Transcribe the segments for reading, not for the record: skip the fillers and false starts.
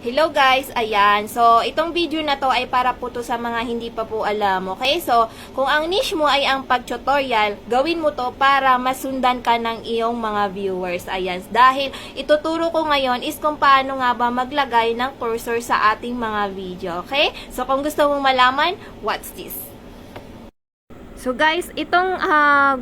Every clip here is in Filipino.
Hello guys, ayan. So, itong video na to ay para po to sa mga hindi pa po alam, okay? So, kung ang niche mo ay ang pag-tutorial, gawin mo to para masundan ka ng iyong mga viewers. Ayan. Dahil ituturo ko ngayon is kung paano nga ba maglagay ng cursor sa ating mga video, okay? So, kung gusto mong malaman, watch this. So guys, itong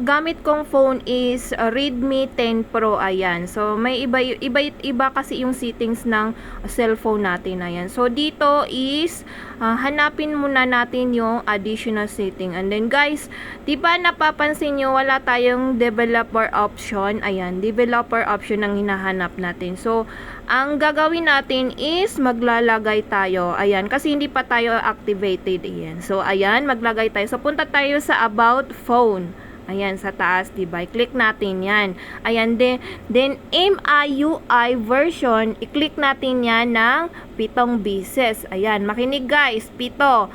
gamit kong phone is Redmi 10 Pro, ayan. So may iba kasi yung settings ng cellphone natin, ayan. So dito is hanapin muna natin yung additional setting. And then guys, 'di ba napapansin niyo wala tayong developer option? Ayan, developer option ang hinahanap natin. So ang gagawin natin is maglalagay tayo. Ayan, kasi hindi pa tayo activated. Ayan. So ayan, maglagay tayo. So punta tayo sa about phone. Ayan, sa taas, diba? I-click natin yan. Ayan, then MIUI version, i-click natin yan ng 7 beses. Ayan, makinig guys, 7.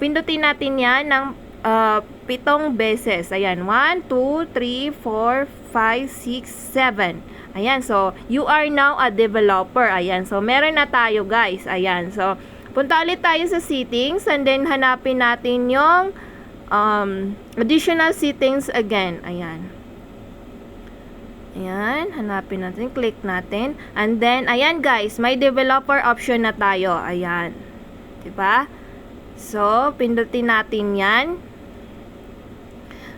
Pindutin natin yan ng 7 beses. Ayan, 1, 2, 3, 4, 5, 6, 7. Ayan, so, you are now a developer. Ayan, so, meron na tayo guys. Ayan, so, punta ulit tayo sa settings and then hanapin natin yung additional settings again. Ayan. Ayan, hanapin natin, click natin. And then, ayan guys, may developer option na tayo. Ayan. Diba? So, pindutin natin yan.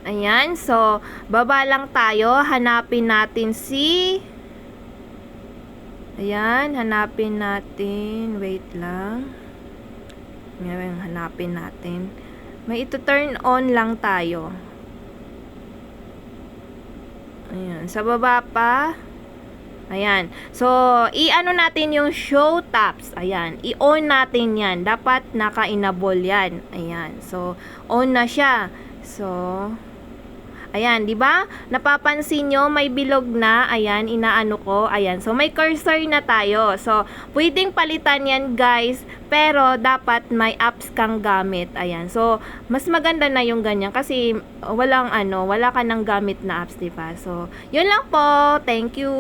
Ayan, so, baba lang tayo. Hanapin natin si... Ayan, hanapin natin. Wait lang. Ayan, hanapin natin. May ito turn on lang tayo. Ayan, sa baba pa. Ayan. So, i-ano natin yung show tabs. Ayan, i-on natin yan. Dapat naka-enable yan. Ayan. So, on na siya. So, ayan, 'di ba? Napapansin nyo may bilog na. Ayan, inaano ko. Ayan. So may cursor na tayo. So pwedeng palitan 'yan, guys, pero dapat may apps kang gamit. Ayan. So mas maganda na yung ganyan kasi wala ka nang gamit na apps, 'di ba? So 'yun lang po. Thank you.